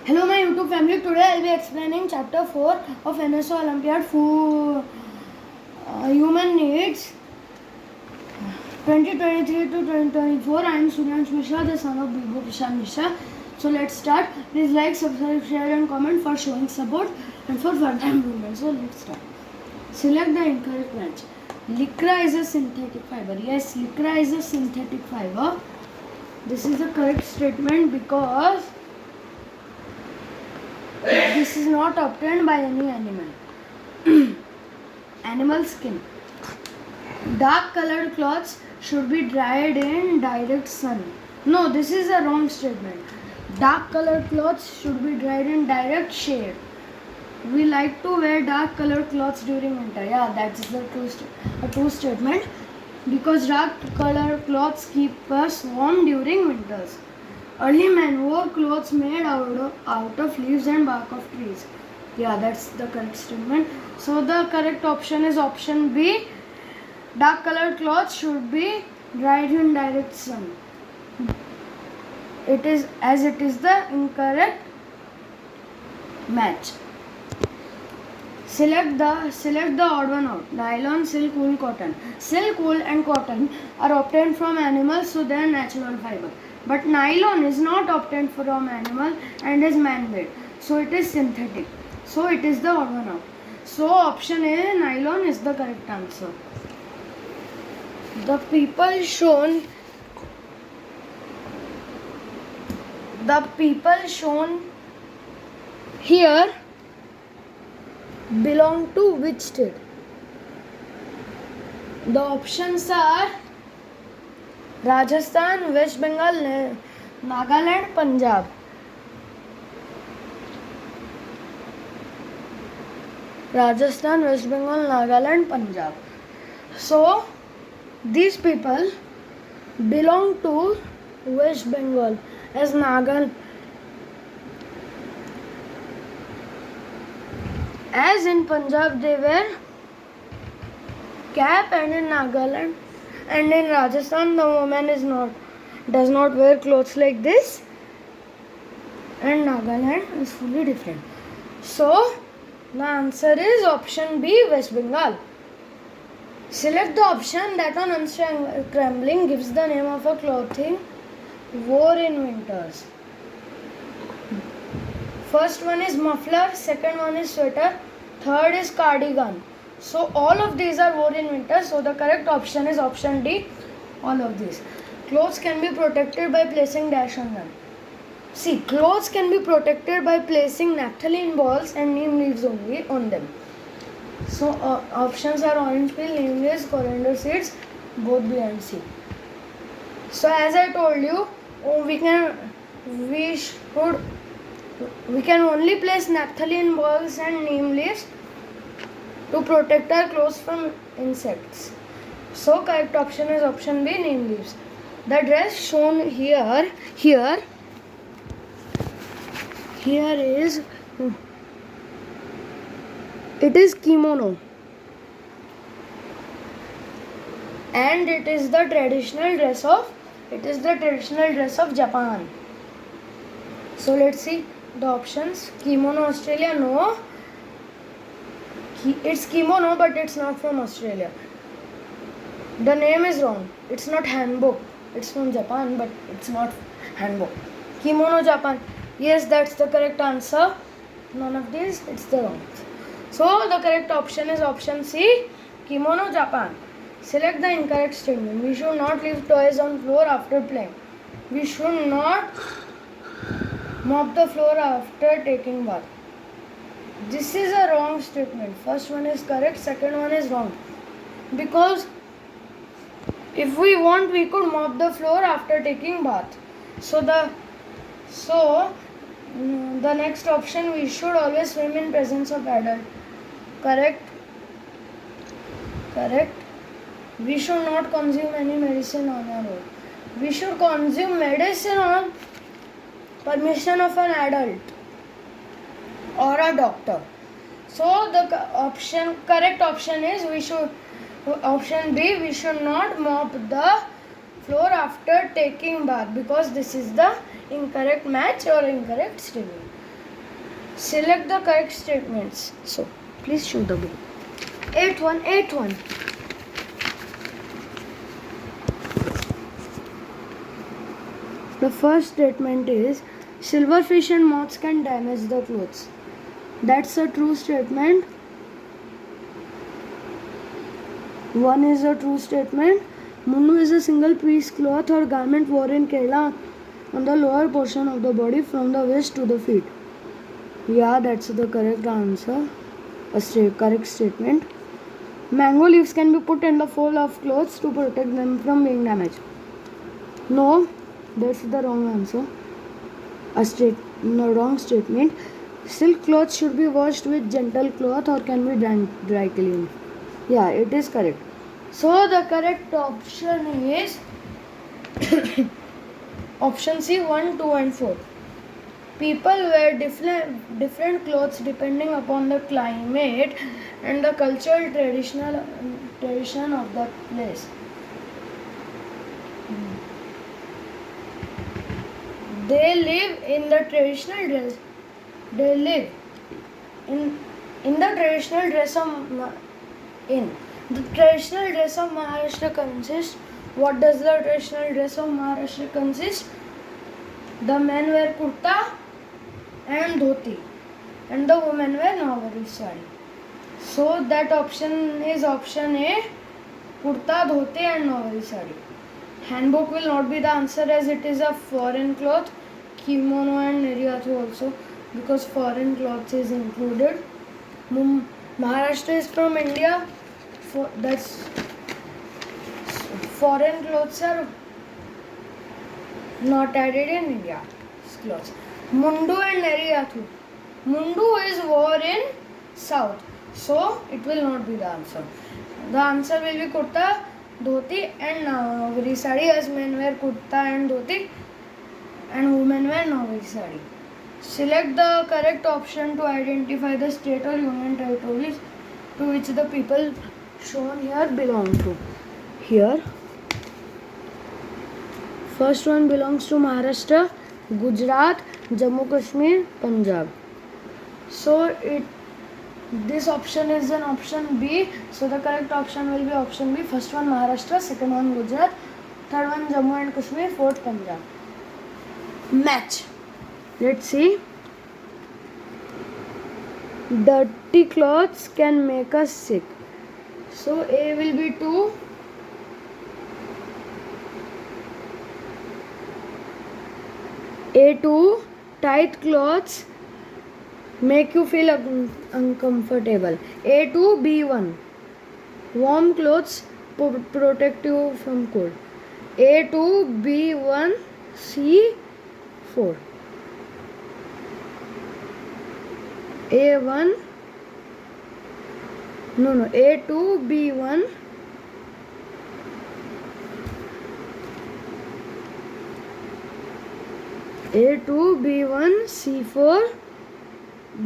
Hello my YouTube family, today I will be explaining chapter 4 of NSO Olympiad Food Human Needs 2023 to 2024. I am Suryansh Mishra, the son of Bibhu Kishan Mishra. So let's start. Please like, subscribe, share and comment for showing support and for further improvement. So let's start. Select the incorrect match. Lycra is a synthetic fiber. Yes, Lycra is a synthetic fiber. This is the correct statement because this is not obtained by any animal. Animal skin. Dark colored clothes should be dried in direct sun. No, this is a wrong statement. Dark colored clothes should be dried in direct shade. We like to wear dark colored clothes during winter. Yeah, that's the true statement. Because dark colored clothes keep us warm during winters. Early men wore clothes made out of leaves and bark of trees. Yeah, that's the correct statement. So the correct option is option B. Dark colored clothes should be dried in direct sun. It is the incorrect match. Select the odd one out. Nylon, silk, wool, cotton. Silk, wool and cotton are obtained from animals, so they are natural fiber. But nylon is not obtained from animal and is man-made. So it is synthetic. So it is the odd one out. So option A, nylon is the correct answer. The people shown here belong to which state? The options are Rajasthan, West Bengal, Nagaland, Punjab. Rajasthan, West Bengal, Nagaland, Punjab. So these people belong to West Bengal, as Nagaland. As in Punjab they wear cap, and in Nagaland and in Rajasthan the woman does not wear clothes like this, and Nagaland is fully different. So the answer is option B, West Bengal. Select the option that on unscrambling gives the name of a clothing worn in winters. First one is muffler, second one is sweater, third is cardigan. So all of these are worn in winter, so the correct option is option D, all of these. Clothes can be protected by placing dash on them. See, clothes can be protected by placing naphthalene balls and neem leaves only on them. So options are orange peel, neem leaves, coriander seeds, both B and C. So as I told you, we can only place naphthalene balls and neem leaves to protect our clothes from insects. So correct option is option B, neem leaves. The dress shown here is, it is kimono, and it is the traditional dress of Japan. So let's see the options. Kimono, Australia, no. It's kimono, but it's not from Australia. The name is wrong. It's not hanbok. It's from Japan, but it's not hanbok. Kimono, Japan. Yes, that's the correct answer. None of these, it's the wrong. So the correct option is option C, kimono, Japan. Select the incorrect statement. We should not leave toys on floor after playing. We should not mop the floor after taking bath. This is a wrong statement. First one is correct, second one is wrong. Because if we want, we could mop the floor after taking bath. So the next option, we should always swim in presence of adult. Correct. We should not consume any medicine on our own. We should consume medicine on permission of an adult or a doctor. So the correct option is option B, we should not mop the floor after taking bath, because this is the incorrect match or incorrect statement. Select the correct statements. So, please show the book. 8181. The first statement is silverfish and moths can damage the clothes. That's a true statement. One is a true statement. Mundu is a single piece cloth or garment worn in Kerala on the lower portion of the body from the waist to the feet. Yeah, that's the correct answer. Correct statement. Mango leaves can be put in the fold of clothes to protect them from being damaged. No, that's the wrong answer. Wrong statement. Silk clothes should be washed with gentle cloth or can be dry cleaned. Yeah, it is correct. So the correct option is option C, 1, 2 and 4. People wear different clothes depending upon the climate and the cultural tradition of the place. They live in the traditional dress. They live in the traditional dress of the traditional dress of Maharashtra consists. What does the traditional dress of Maharashtra consist? The men wear kurta and dhoti, and the women wear Nawari sari. So that option is option A, kurta, dhoti and Nawari sari. Handbook will not be the answer as it is a foreign cloth. Kimono and Neriathu also, because foreign clothes is included. Maharashtra is from India. That's foreign clothes are not added in India. Clothes. Mundu and Neriathu. Mundu is worn in south, so it will not be the answer. The answer will be kurta, dhoti and Nawari sari, as men wear kurta and dhoti and women wear Nawari sari. Select the correct option to identify the state or union territories to which the people shown here belong to. Here, first one belongs to Maharashtra, Gujarat, Jammu Kashmir, Punjab. So this option is an option B. So the correct option will be option B. First one Maharashtra, second one Gujarat, third one Jammu and Kashmir, fourth Punjab. Match. Let's see. Dirty clothes can make us sick. So A will be 2. A2, tight clothes make you feel uncomfortable. A2, B1, warm clothes protect you from cold. A2, B1, C4. A1, A2, B1, A2, B1, C4,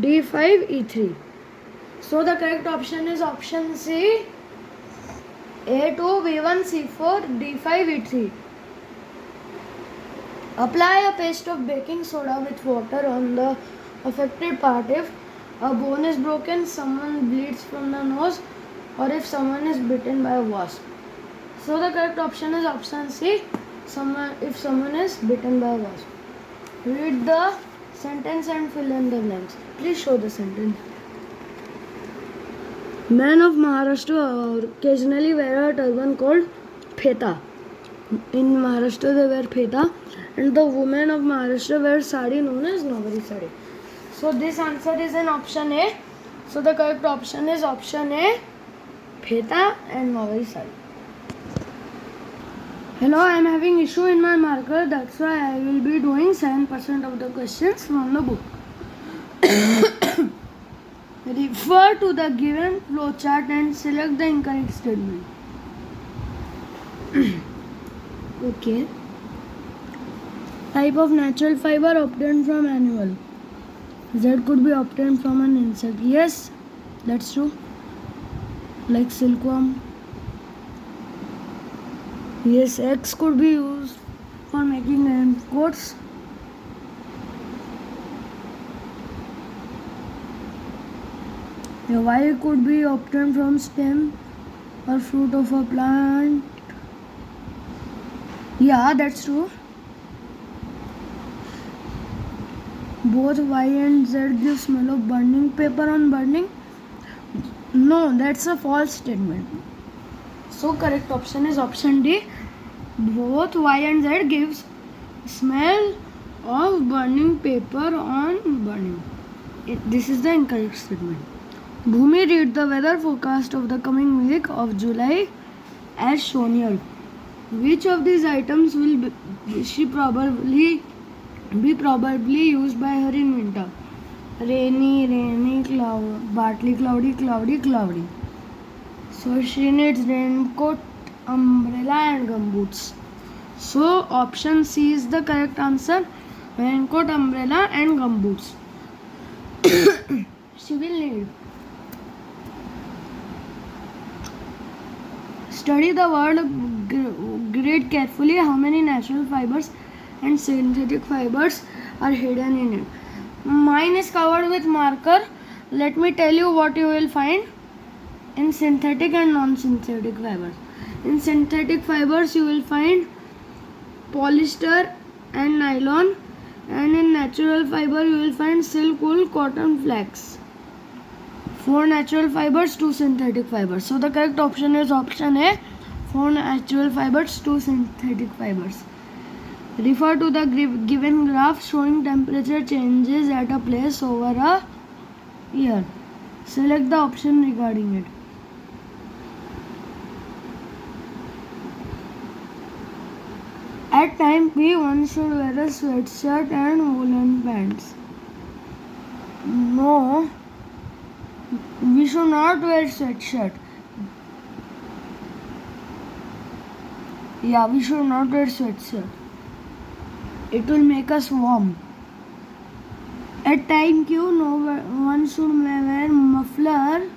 D5, E3. So the correct option is option C, A2, B1, C4, D5, E3. Apply a paste of baking soda with water on the affected part if a bone is broken, someone bleeds from the nose, or if someone is bitten by a wasp. So the correct option is option C, if someone is bitten by a wasp. Read the sentence and fill in the blanks. Please show the sentence. Men of Maharashtra occasionally wear a turban called pheta. In Maharashtra they wear pheta, and the women of Maharashtra wear sari known as Nawari sari. So this answer is in option A. So the correct option is option A, pheta and Nawari sari. Hello, I am having issue in my marker. That's why I will be doing 7% of the questions from the book. Refer to the given flowchart and select the incorrect statement. Okay. Type of natural fiber obtained from animal. Z could be obtained from an insect. Yes, that's true. Like silkworm. Yes, eggs could be used for making raincoats. The Y could be obtained from stem or fruit of a plant. Yeah, that's true. Both Y and Z give smell of burning paper on burning. No, that's a false statement. So correct option is option D. Both Y and Z gives smell of burning paper on burning. This is the incorrect statement. Bhumi, read the weather forecast of the coming week of July as shown here. Which of these items will she probably used by her in winter? Rainy, partly cloudy. So she needs raincoat, umbrella and gumboots. So option C is the correct answer. Raincoat, umbrella and gumboots. She will need. Study the word grid carefully. How many natural fibers and synthetic fibers are hidden in it? Mine is covered with marker. Let me tell you what you will find in synthetic and non-synthetic fibers. In synthetic fibers you will find polyester and nylon, and in natural fiber you will find silk, wool, cotton, flax. 4 natural fibers, 2 synthetic fibers. So the correct option is option A. 4 natural fibers, 2 synthetic fibers. Refer to the given graph showing temperature changes at a place over a year. Select the option regarding it. At time P, one should wear a sweatshirt and woolen pants. No, we should not wear sweatshirt. Yeah, we should not wear sweatshirt. It will make us warm. At time Q, one should wear muffler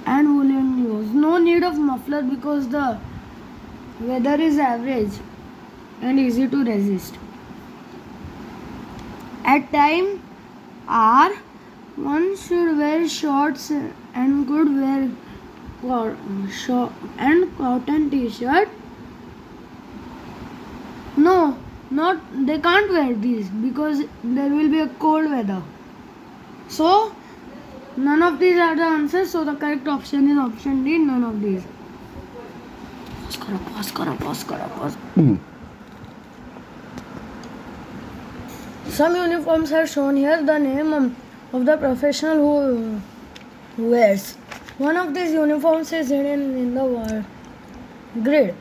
and woolen clothes. No need of muffler because the weather is average and easy to resist. At time R, one should wear shorts and could wear cotton t-shirt. No, they can't wear these because there will be a cold weather. So none of these are the answers. So the correct option is option D. None of these. Pause. Some uniforms are shown here. The name of the professional who wears. One of these uniforms is hidden in the word grid.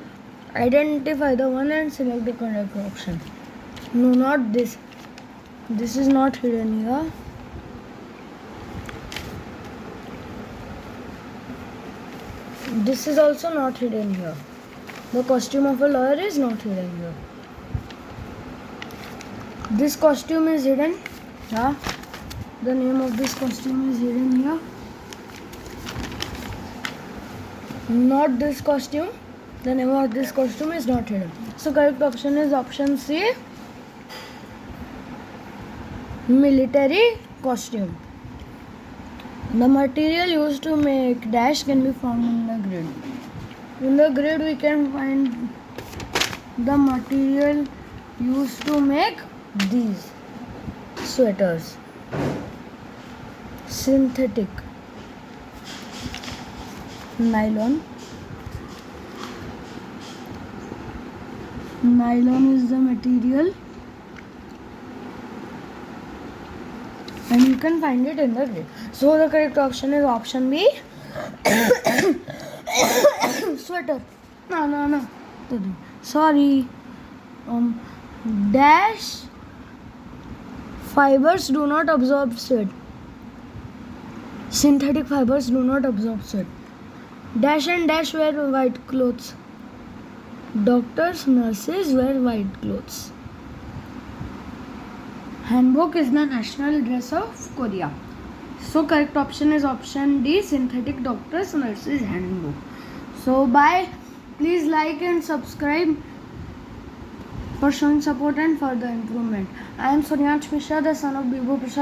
Identify the one and select the correct option. No, not this. This is not hidden here. This is also not hidden here. The costume of a lawyer is not hidden here. This costume is hidden. Yeah. The name of this costume is hidden here. Not this costume. The name of this costume is not hidden. So correct option is option C. Military costume. The material used to make dash can be found in the grid. In the grid we can find the material used to make these sweaters. Synthetic. Nylon. Nylon is the material and you can find it in the grid. So the correct option is option B. Sweater. No. Sorry. Dash fibers do not absorb sweat. Synthetic fibers do not absorb sweat. Dash and dash wear white clothes. Doctors, nurses wear white clothes. Hanbok is the national dress of Korea. So correct option is option D. Synthetic doctors, nurses, hanbok. So bye. Please like and subscribe for showing support and further improvement. I am Suryansh Mishra, the son of Bibhu Prasad.